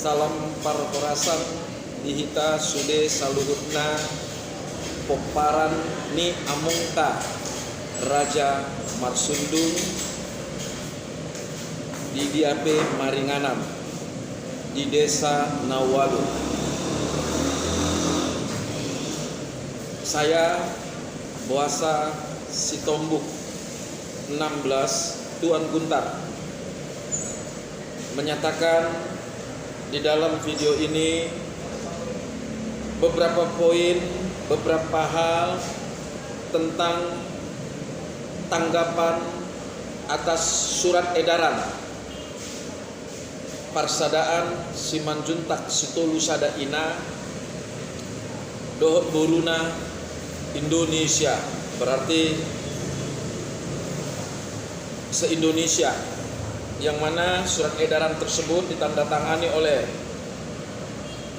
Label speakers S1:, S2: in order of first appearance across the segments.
S1: Salam partorasan dihita sude saluhutna poparan ni amungta Raja Marsundung di Diape Maringanam di Desa Nawalu. Saya Boasa Sitombuk 16 Tuan Guntar menyatakan di dalam video ini beberapa poin, beberapa hal tentang tanggapan atas surat edaran Parsadaan Simanjuntak Sitolu Sada Ina Dohot Boruna Indonesia, berarti se-Indonesia, yang mana surat edaran tersebut ditandatangani oleh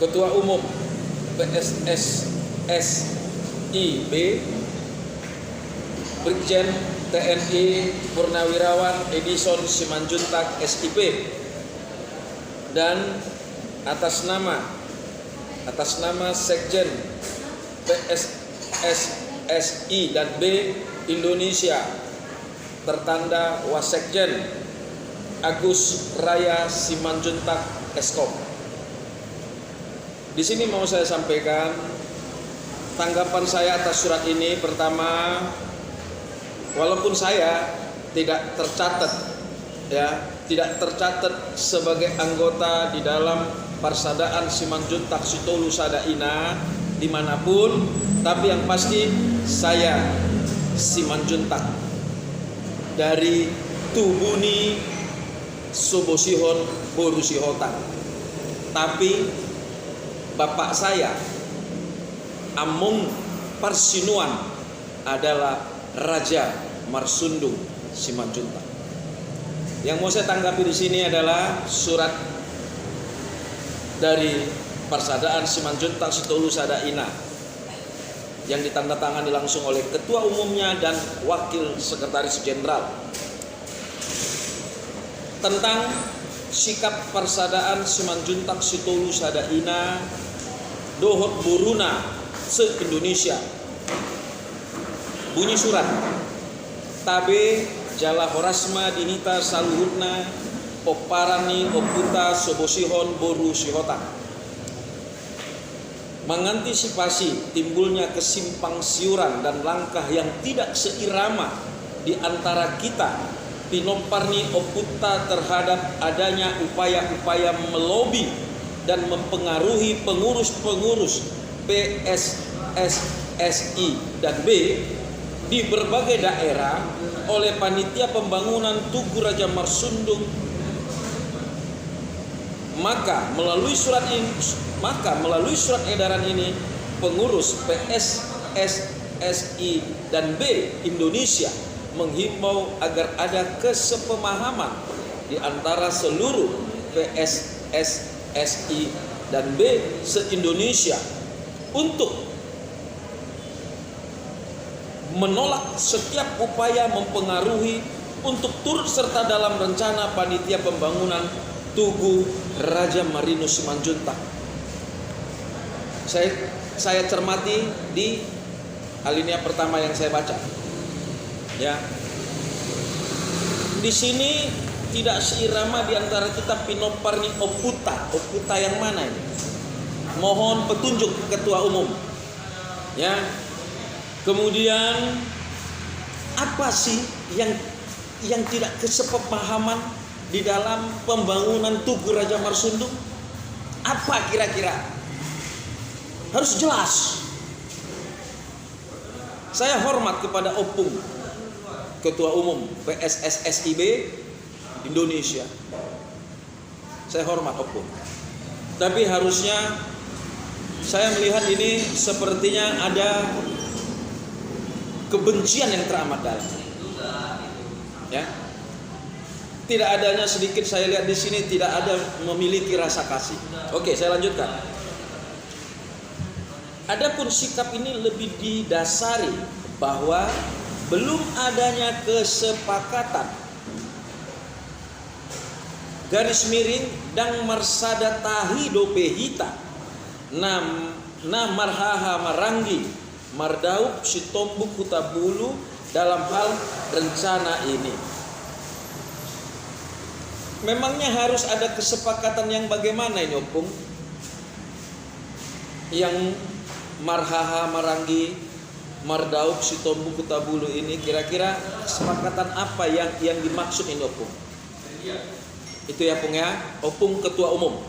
S1: Ketua Umum PSSSIB Brigjen TNI Purnawirawan Edison Simanjuntak SIP, dan atas nama Sekjen PSSSI dan B Indonesia tertanda Wasekjen Agus Raya Simanjuntak Eskom. Di sini mau saya sampaikan tanggapan saya atas surat ini. Pertama, walaupun saya tidak tercatat sebagai anggota di dalam Parsadaan Simanjuntak Sitolu Sada Ina dimanapun, tapi yang pasti saya Simanjuntak dari Tubuni Sobosihon Borusihotang. Tapi bapak saya Amung Parsinuan adalah Raja Marsundung Simanjuntak. Yang mau saya tanggapi di sini adalah surat dari Parsadaan Simanjuntak Sitolu Sada Ina yang ditandatangani langsung oleh Ketua Umumnya dan Wakil Sekretaris Jenderal tentang sikap Parsadaan Simanjuntak Sitolu Sada Ina Dohot Boruna se-Indonesia. Bunyi surat: Tabe Jala Horasma Dinita Saluhutna Poparani Oputa Sobosihon Boru Sihota. Mengantisipasi timbulnya kesimpang siuran dan langkah yang tidak seirama di antara kita Pinomparni Oputa terhadap adanya upaya-upaya melobi dan mempengaruhi pengurus-pengurus PSSSI dan B di berbagai daerah oleh Panitia Pembangunan Tugu Raja Marsundung, maka melalui surat edaran ini pengurus PSSSI dan B Indonesia menghimbau agar ada kesepemahaman di antara seluruh PSSSI dan B se-Indonesia untuk menolak setiap upaya mempengaruhi untuk turut serta dalam rencana Panitia Pembangunan Tugu Raja Marinus Simanjuntak. Saya cermati di alinea pertama yang saya baca. Ya, di sini tidak seirama di antara kita Pinomparni Oputa. Oputa yang mana ini? Mohon petunjuk Ketua Umum. Ya. Kemudian apa sih yang tidak kesepemahaman di dalam pembangunan Tugu Raja Marsundung? Apa kira-kira? Harus jelas. Saya hormat kepada Opung, Ketua Umum PSSSIB Indonesia. Saya hormat Opung. Tapi harusnya saya melihat ini sepertinya ada kebencian yang teramat dalam. Ya. Tidak adanya sedikit saya lihat di sini tidak ada memiliki rasa kasih. Oke, saya lanjutkan. Adapun sikap ini lebih didasari bahwa belum adanya kesepakatan garis miring dan marsada tahi dope hita na marhaha maranggi mardaup si tombuk hutabulu dalam hal rencana ini. Memangnya harus ada kesepakatan yang bagaimana ini opung? Yang marhaha maranggi mardaup si tombuk hutabulu ini kira-kira kesepakatan apa yang dimaksud ini opung? Itu ya Pung ya, opung ketua umum.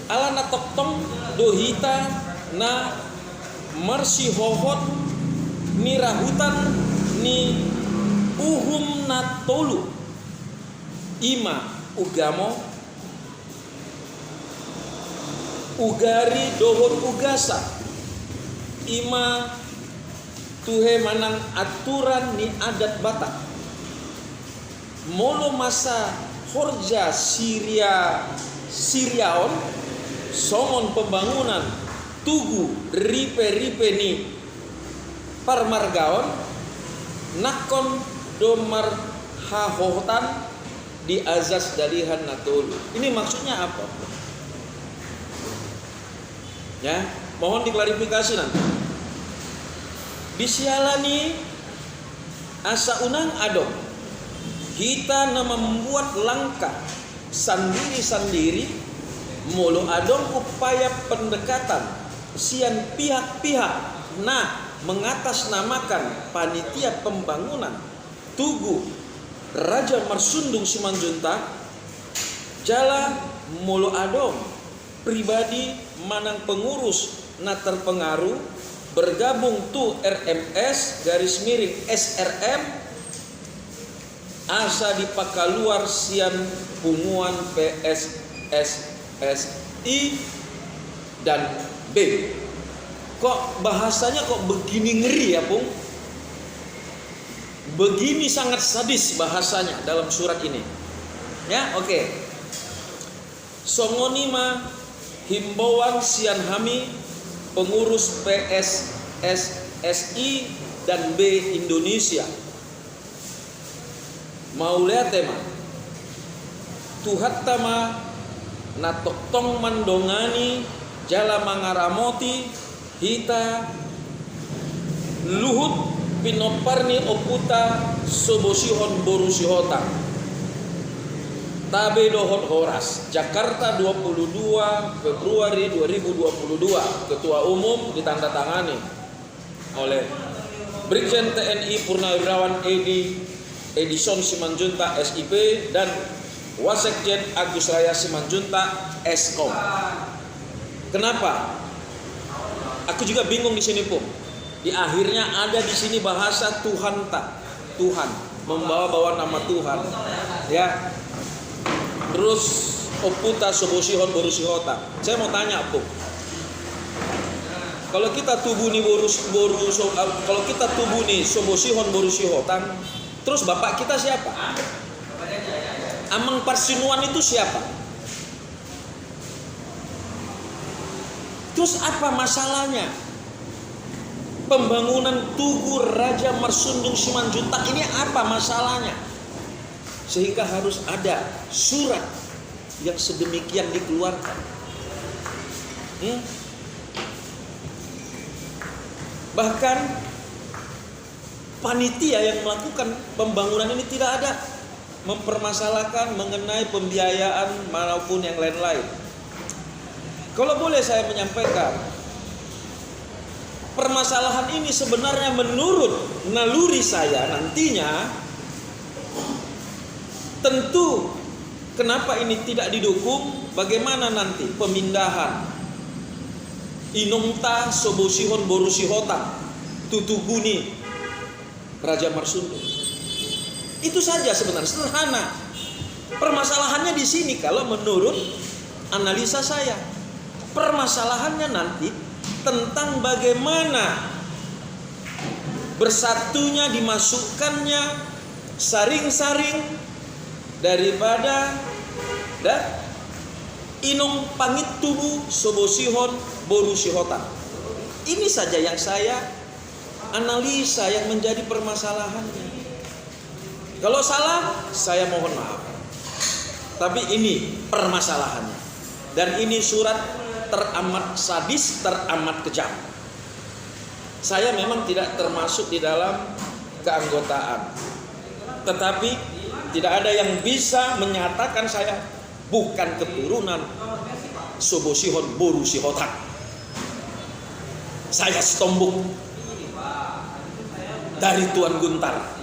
S1: Ala na toktong dohita na marsi hohot ni rahutan ni uhum na tolu ima ugamo ugari dohot ugasa ima tuhe manang aturan ni adat Batak molo masa horja Siriaon songon pembangunan tugu ripe ni parmargaon nakon domar hahotan di azas dalihan natolu. Ini maksudnya apa? Ya, mohon diklarifikasi nanti. Disialani asa unang adong kita nama membuat langkah sendiri-sendiri mulu adong upaya pendekatan sian pihak-pihak mengatasnamakan panitia pembangunan Tugu Raja Marsundung Simanjuntak jala mulu adong pribadi manang pengurus na terpengaruh bergabung tu RMS garis miring SRM asa dipakaluar sian punguan PSSSI dan B. Kok bahasanya kok begini ngeri ya Pung? Begini sangat sadis bahasanya dalam surat ini. Ya, oke. Songonima himbauan sian hami pengurus PSSSI dan B Indonesia. Mau lihat tema Tuhattama natoktong mandongani jala mangaramoti hita luhut pinoparni oputa sobosihon borusihota tabe dohot horas Jakarta 22 Februari 2022. Ketua umum ditandatangani oleh Brigjen TNI Purnawirawan Edison Simanjuntak SIP dan Wasekjen Agus Raya Simanjuntak Eskom. Kenapa? Aku juga bingung di sini Pung. Di akhirnya ada di sini bahasa Tuhan tak, Tuhan membawa nama Tuhan, ya. Terus oputa sobosihon borusihota. Saya mau tanya Pung. Kalau kita tubuni kalau kita tubuni sobosihon borusihotang, terus bapak kita siapa? Amang Parsinuan itu siapa? Terus apa masalahnya? Pembangunan Tugu Raja Marsundung Simanjuntak ini apa masalahnya? Sehingga harus ada surat yang sedemikian dikeluarkan. Bahkan panitia yang melakukan pembangunan ini tidak ada mempermasalahkan mengenai pembiayaan maupun yang lain-lain. Kalau boleh saya menyampaikan, permasalahan ini sebenarnya menurut naluri saya nantinya tentu kenapa ini tidak didukung, bagaimana nanti pemindahan Inungta Sobosihon Borusihota Tutuguni Raja Marsundung. Itu saja sebenarnya, sederhana. Permasalahannya di sini kalau menurut analisa saya. Permasalahannya nanti tentang bagaimana bersatunya dimasukkannya saring-saring daripada Inung Pangit Tubuh Sobosihon Borusihota. Ini saja yang saya analisa yang menjadi permasalahannya. Kalau salah, saya mohon maaf. Tapi ini permasalahannya. Dan ini surat teramat sadis, teramat kejam. Saya memang tidak termasuk di dalam keanggotaan, tetapi tidak ada yang bisa menyatakan saya bukan keturunan Sobo Sihon Boru Sihotan. Saya Sitombuk dari Tuan Guntar.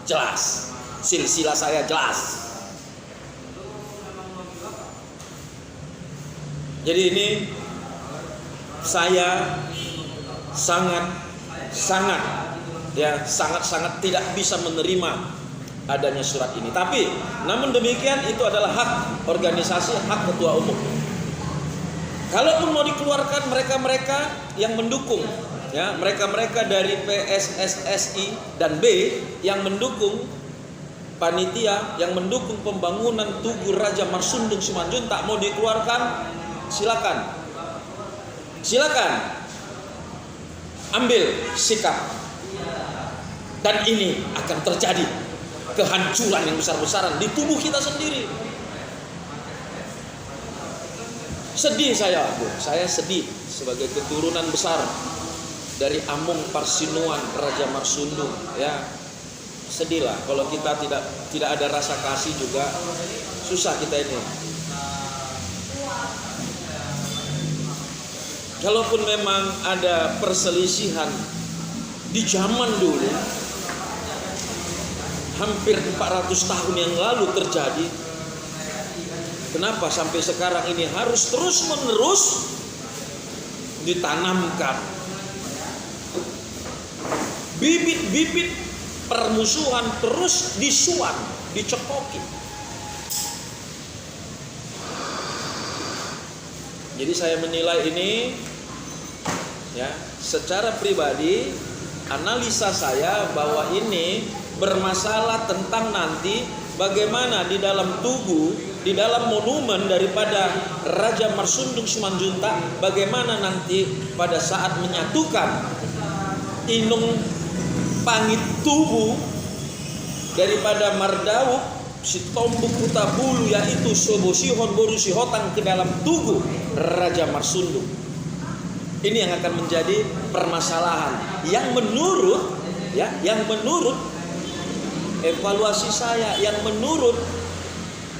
S1: Jelas, silsilah saya jelas. Jadi ini saya sangat tidak bisa menerima adanya surat ini. Tapi namun demikian itu adalah hak organisasi, hak ketua umum. Kalaupun mau dikeluarkan mereka-mereka yang mendukung, ya, mereka-mereka dari PSSSI dan B yang mendukung panitia, yang mendukung pembangunan Tugu Raja Marsundung Simanjuntak mau dikeluarkan, silakan ambil sikap. Dan ini akan terjadi kehancuran yang besar-besaran di tubuh kita sendiri. Sedih saya sedih sebagai keturunan besar dari Amung Parsinuan Raja Marsundung, ya. Sedihlah kalau kita tidak ada rasa kasih juga, susah kita ini. Kalaupun memang ada perselisihan di zaman dulu, hampir 400 tahun yang lalu terjadi, kenapa sampai sekarang ini harus terus-menerus ditanamkan bibit-bibit permusuhan, terus disuan, dicekoki. Jadi saya menilai ini, ya, secara pribadi, analisa saya bahwa ini bermasalah tentang nanti bagaimana di dalam tugu, di dalam monumen daripada Raja Marsundung Simanjuntak, bagaimana nanti pada saat menyatukan Inung Pangit Tubu daripada Mardauk Sitombuk Kutabulu, yaitu Sobo Sihon Boru Sihotan, ke dalam tugu Raja Marsundung. Ini yang akan menjadi permasalahan yang menurut evaluasi saya, yang menurut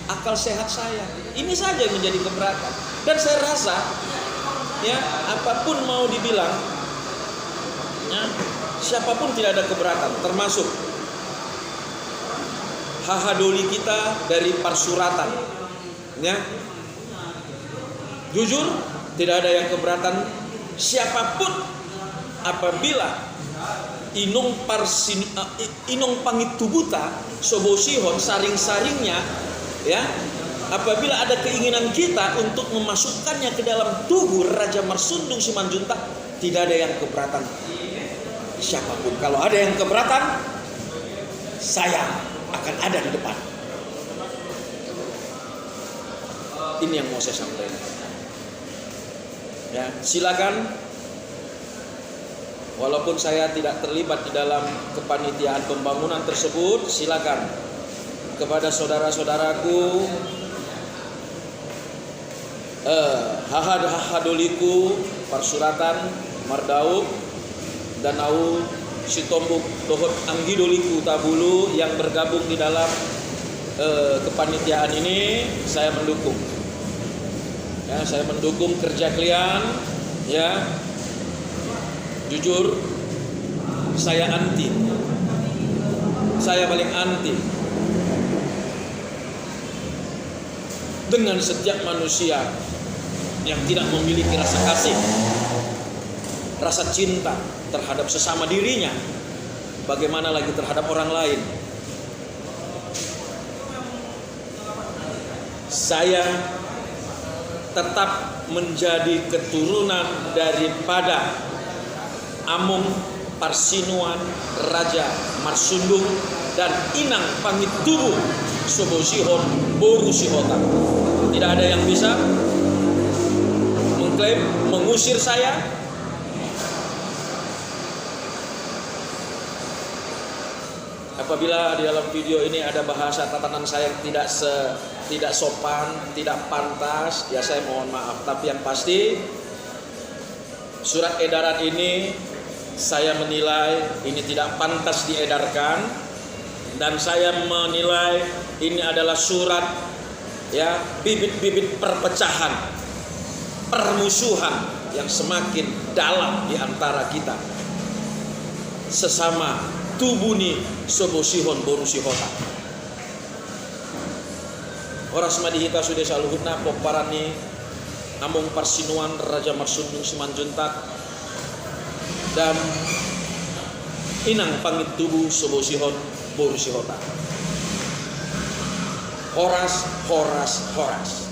S1: akal sehat saya, ini saja yang menjadi keberatan. Dan saya rasa, ya, apapun mau dibilang, ya, siapapun tidak ada keberatan, termasuk hahadoli kita dari Parsuratan, ya. Jujur tidak ada yang keberatan siapapun apabila Inung Pangit Tubuta Sobo Sihon saring-saringnya, ya, apabila ada keinginan kita untuk memasukkannya ke dalam tugu Raja Marsundung Simanjuntak, tidak ada yang keberatan siapapun. Kalau ada yang keberatan, saya akan ada di depan. Ini yang mau saya sampaikan. Ya, silakan. Walaupun saya tidak terlibat di dalam kepanitiaan pembangunan tersebut, silakan kepada saudara-saudaraku, hahadoliku Parsuratan, Mardauk, Danau, Sitombuk, Dohot, Anggidoliku, Tabulu yang bergabung di dalam kepanitiaan ini, saya mendukung. Ya, saya mendukung kerja kalian, ya. Jujur, saya anti. Saya paling anti dengan setiap manusia yang tidak memiliki rasa kasih, rasa cinta terhadap sesama dirinya, bagaimana lagi terhadap orang lain. Saya tetap menjadi keturunan daripada Amung Parsinuan Raja Marsundung dan Inang Pangit Tubu Sobo Sihon Boru Sihotan. Tidak ada yang bisa mengklaim mengusir saya. Apabila di dalam video ini ada bahasa tatanan saya yang tidak sopan, tidak pantas, ya saya mohon maaf. Tapi yang pasti surat edaran ini saya menilai ini tidak pantas diedarkan, dan saya menilai ini adalah surat ya bibit-bibit perpecahan, permusuhan yang semakin dalam di antara kita sesama tubuni sobosihon borusihota. Oras madihita sudah saluhutna pokparani among parsinuan Raja Marsundung Simanjuntak dan inang pangit tubuh sobosihon borusihota. Horas, horas, horas.